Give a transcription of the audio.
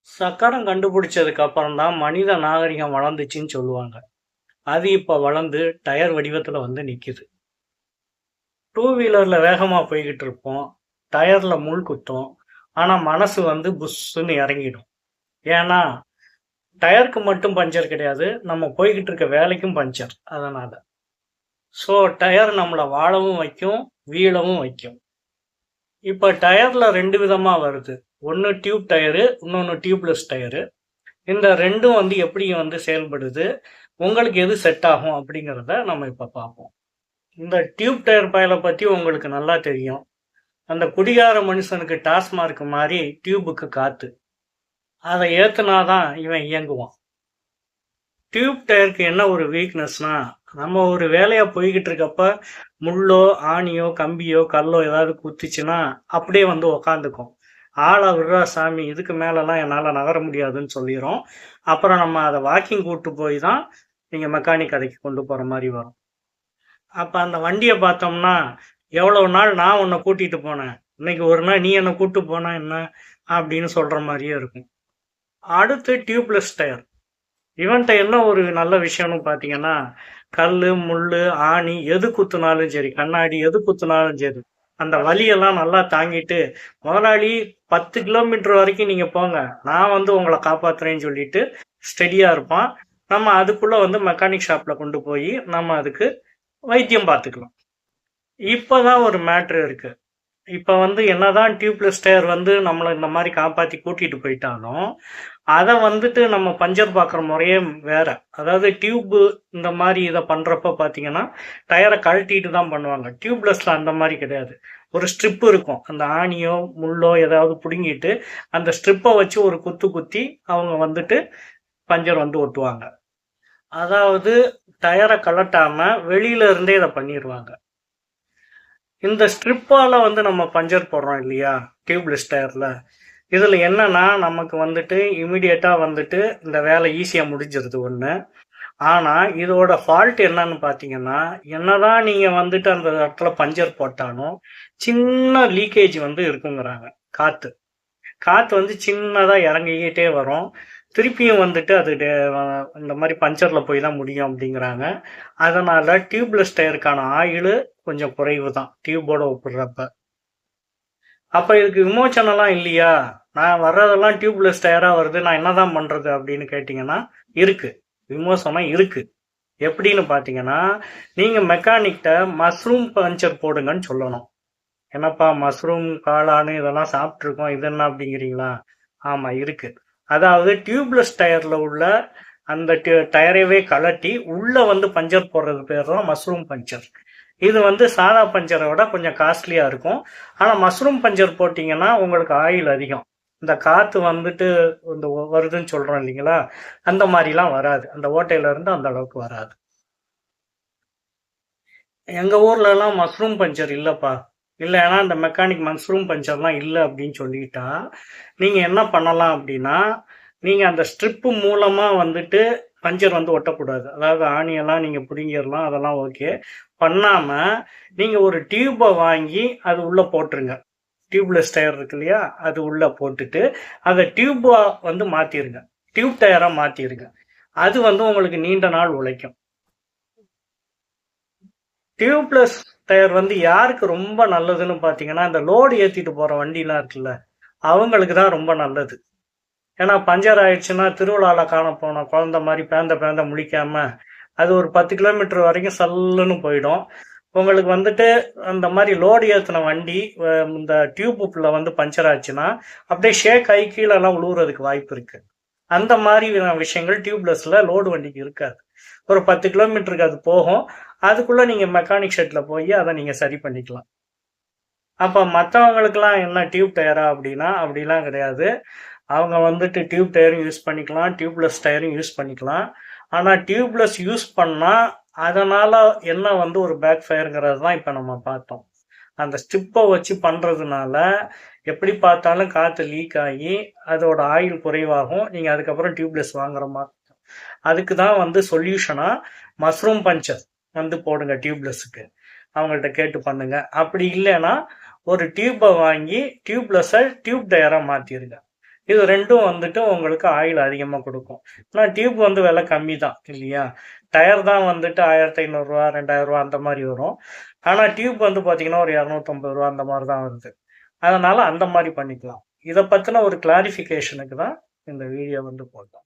சக்கரம் கண்டுபிடிச்சதுக்கு அப்புறம் தான் மனித நாகரிகம் வளர்ந்துச்சுன்னு சொல்லுவாங்க. அது இப்ப வளர்ந்து டயர் வடிவத்துல வந்து நிக்குது. டூ வீலர்ல வேகமா போய்கிட்டு இருப்போம். டயர்ல முள் குத்தும். ஆனா மனசு வந்து புஸ்ஸுன்னு இறங்கிடும். ஏன்னா டயருக்கு மட்டும் பஞ்சர் கிடையாது. நம்ம போய்கிட்டு இருக்க வேலைக்கும் பஞ்சர். அதனால. ஸோ டயர் நம்மள வாழவும் வைக்கும், வீழவும் வைக்கும். இப்ப டயர்ல 2 விதமா வருது. ஒண்ணு டியூப் டயரு, இன்னொன்னு டியூப்லெஸ் டயரு. இந்த 2ம் வந்து எப்படி வந்து செயல்படுது? உங்களுக்கு எது செட் ஆகும் அப்படிங்கிறத நம்ம இப்ப பார்ப்போம். இந்த டியூப் டயர் பயல பத்தி உங்களுக்கு நல்லா தெரியும். அந்த குடிகார மனுஷனுக்கு டாஸ்மார்க் மாரி டியூபுக்கு காத்து. அதை ஏத்துனாதான் இவன் இயங்குவான். டியூப் டயருக்கு என்ன ஒரு வீக்னஸ்னா, நம்ம ஒரு வேலையா போய்கிட்டு இருக்கப்ப முள்ளோ, ஆணியோ, கம்பியோ, கல்லோ ஏதாவது குத்திச்சுன்னா அப்படியே வந்து உக்காந்துக்கும். ஆளை விடுறா சாமி, இதுக்கு மேலலாம் என்னால நகர முடியாதுன்னு சொல்லிரும். அப்புறம் நம்ம அதை வாக்கிங் கூட்டு போய் தான் நீங்க மெக்கானிக் கடைக்கு கொண்டு போற மாதிரி வரும். அப்ப அந்த வண்டியை பார்த்தோம்னா, எவ்வளவு நாள் நான் உன்னை கூட்டிட்டு போனேன், இன்னைக்கு ஒரு நாள் நீ என்னை கூட்டு போனா என்ன அப்படின்னு சொல்ற மாதிரியே இருக்கும். அடுத்து டியூப்லெஸ் டயர். இவன்ட்ட என்ன ஒரு நல்ல விஷயம்னு பார்த்தீங்கன்னா, கல்லு, முள்ளு, ஆணி எது குத்துனாலும் சரி, கண்ணாடி எது குத்துனாலும் சரி, அந்த வலியெல்லாம் நல்லா தாங்கிட்டு, முதலாளி 10 கிலோமீட்டர் வரைக்கும் நீங்க போங்க, நான் வந்து உங்களை காப்பாத்துறேன்னு சொல்லிட்டு ஸ்டெடியா இருப்பான். நம்ம அதுக்குள்ள வந்து மெக்கானிக் ஷாப்ல கொண்டு போய் நம்ம அதுக்கு வைத்தியம் பார்த்துக்கலாம். இப்பதான் ஒரு மேட்ரு இருக்கு. இப்ப வந்து என்னதான் டியூப்லெஸ் டயர் வந்து நம்மளை இந்த மாதிரி காப்பாத்தி கூட்டிட்டு போயிட்டாலும், அதை வந்துட்டு நம்ம பஞ்சர் பார்க்குற முறையே வேற. அதாவது டியூப் இந்த மாதிரி இதை பண்றப்ப பார்த்தீங்கன்னா டயரை கழட்டிட்டு தான் பண்ணுவாங்க. டியூப்லெஸ்ல அந்த மாதிரி கிடையாது. ஒரு ஸ்ட்ரிப் இருக்கும். அந்த ஆணியோ முள்ளோ ஏதாவது பிடுங்கிட்டு அந்த ஸ்ட்ரிப்பை வச்சு ஒரு குத்து குத்தி அவங்க வந்துட்டு பஞ்சர் வந்து ஒட்டுவாங்க. அதாவது டயரை கழட்டாம வெளியில இருந்தே இதை பண்ணிடுவாங்க. இந்த ஸ்ட்ரிப்பால வந்து நம்ம பஞ்சர் போடுறோம் இல்லையா டியூப்லெஸ் டயர்ல, இதுல என்னன்னா நமக்கு வந்துட்டு இமிடியேட்டா வந்துட்டு இந்த வேலை ஈஸியா முடிஞ்சிருது ஒண்ணு. ஆனா இதோட ஃபால்ட் என்னன்னு பாத்தீங்கன்னா, என்னதான் நீங்க வந்துட்டு அந்த இடத்துல பஞ்சர் போட்டாலும் சின்ன லீக்கேஜ் வந்து இருக்குங்கிறாங்க. காத்து காத்து வந்து சின்னதா இறங்கிக்கிட்டே வரும். திருப்பியும் வந்துட்டு அது இந்த மாதிரி பஞ்சர்ல போய் தான் முடியும் அப்படிங்கிறாங்க. அதனால டியூப்லெஸ் டயருக்கான ஆயுள் கொஞ்சம் குறைவு தான் டியூபோட ஒப்பிடுறப்ப. அப்ப இதுக்கு விமோச்சனம்லாம் இல்லையா, நான் வர்றதெல்லாம் டியூப்லெஸ் டயரா வருது, நான் என்னதான் பண்றது அப்படின்னு கேட்டீங்கன்னா, இருக்கு. விமோசனம் இருக்கு. எப்படின்னு பாத்தீங்கன்னா, நீங்க மெக்கானிக்கிட்ட மஷ்ரூம் பஞ்சர் போடுங்கன்னு சொல்லணும். என்னப்பா மஷ்ரூம், காளானு இதெல்லாம் சாப்பிட்ருக்கோம், இது என்ன அப்படிங்கிறீங்களா? ஆமா இருக்கு. அதாவது டியூப்லெஸ் டயர்ல உள்ள அந்த டயரையவே கழட்டி உள்ள வந்து பஞ்சர் போடுறது பேர் தான் மஷ்ரூம் பஞ்சர். இது வந்து சாதா பஞ்சரை விட கொஞ்சம் காஸ்ட்லியா இருக்கும். ஆனா மஷ்ரூம் பஞ்சர் போட்டீங்கன்னா உங்களுக்கு ஆயில் அதிகம். இந்த காத்து வந்துட்டு இந்த வருதுன்னு சொல்றோம் இல்லைங்களா, அந்த மாதிரிலாம் வராது. அந்த ஓட்டையில இருந்து அந்த அளவுக்கு வராது. எங்க ஊர்ல எல்லாம் மஷ்ரூம் பஞ்சர் இல்லப்பா. இல்லை, ஏன்னா இந்த மெக்கானிக் மஷ்ரூம் பஞ்சர்லாம் இல்லை அப்படின்னு சொல்லிட்டா, நீங்க என்ன பண்ணலாம் அப்படின்னா, நீங்க அந்த ஸ்ட்ரிப்பு மூலமா வந்துட்டு பஞ்சர் வந்து ஒட்டக்கூடாது. அதாவது ஆணியெல்லாம் நீங்க பிடுங்கிடலாம், அதெல்லாம் ஓகே. பண்ணாம நீங்க ஒரு டியூபை வாங்கி அது உள்ள போட்டுருங்க. டியூப்லெஸ் டயர் இருக்கு இல்லையா, அது உள்ள போட்டுட்டு அதை டியூபா வந்து மாத்திருங்க. டியூப் டயரா மாத்திருங்க. அது வந்து உங்களுக்கு நீண்ட நாள் உழைக்கும். டியூப்லெஸ் டயர் வந்து யாருக்கு ரொம்ப நல்லதுன்னு பார்த்தீங்கன்னா, இந்த லோடு ஏற்றிட்டு போகிற வண்டிலாம் இருக்குல்ல, அவங்களுக்கு தான் ரொம்ப நல்லது. ஏன்னா பஞ்சர் ஆயிடுச்சுன்னா திருவிழாவில் காண போன குழந்த மாதிரி பேந்த பேந்த முழிக்காம அது ஒரு 10 கிலோமீட்டர் வரைக்கும் சல்லுன்னு போயிடும். உங்களுக்கு வந்துட்டு அந்த மாதிரி லோடு ஏற்றின வண்டி இந்த டியூப்புல வந்து பஞ்சர் ஆச்சுன்னா அப்படியே ஷேக் ஆகி கீழெல்லாம் உழுவுறதுக்கு வாய்ப்பு இருக்கு. அந்த மாதிரி விஷயங்கள் டியூப்லெஸ்ல லோடு வண்டிக்கு இருக்காது. ஒரு 10 கிலோமீட்டருக்கு அது போகும். அதுக்குள்ள நீங்க மெக்கானிக் ஷெட்ல போய் அதை நீங்க சரி பண்ணிக்கலாம். அப்ப மற்றவங்களுக்குலாம் என்ன டியூப் டயரா அப்படின்னா அப்படிலாம் கிடையாது. அவங்க வந்துட்டு டியூப் டயரும் யூஸ் பண்ணிக்கலாம், டியூப்லெஸ் டயரும் யூஸ் பண்ணிக்கலாம். ஆனா டியூப்லெஸ் யூஸ் பண்ணா அதனால என்ன வந்து ஒரு பேக் ஃபயருங்கிறது தான் இப்ப நம்ம பார்த்தோம். அந்த ஸ்ட்ரிப்பை வச்சு பண்றதுனால எப்படி பார்த்தாலும் காத்து லீக் ஆகி அதோட ஆயுள் குறைவாகும். நீங்க அதுக்கப்புறம் டியூப்லெஸ் வாங்குற மாதிரி. அதுக்கு தான் வந்து சொல்யூஷனா மஷ்ரூம் பஞ்சர் வந்து போடுங்க டியூப்லெஸ்ஸுக்கு. அவங்கள்ட்ட கேட்டு பண்ணுங்க. அப்படி இல்லைன்னா ஒரு டியூப்பை வாங்கி டியூப்லெஸ்ஸை டியூப் டயரா மாத்திருங்க. இது 2ம் வந்துட்டு உங்களுக்கு ஆயுள் அதிகமா குடுக்கும். ஆனா டியூப் வந்து விலை கம்மி தான் இல்லையா? டயர் தான் வந்துட்டு ரூ. 1500 ரூ. 2000 அந்த மாரி வரும். ஆனா டியூப் வந்து பார்த்தீங்கன்னா, ஒரு ரூ. 250 அந்த மாரி தான் வருது. அதனால அந்த மாரி பண்ணிக்கலாம். இத பத்தின ஒரு கிளாரிஃபிகேஷனுக்கு தான் இந்த வீடியோ வந்து போட்டோம்.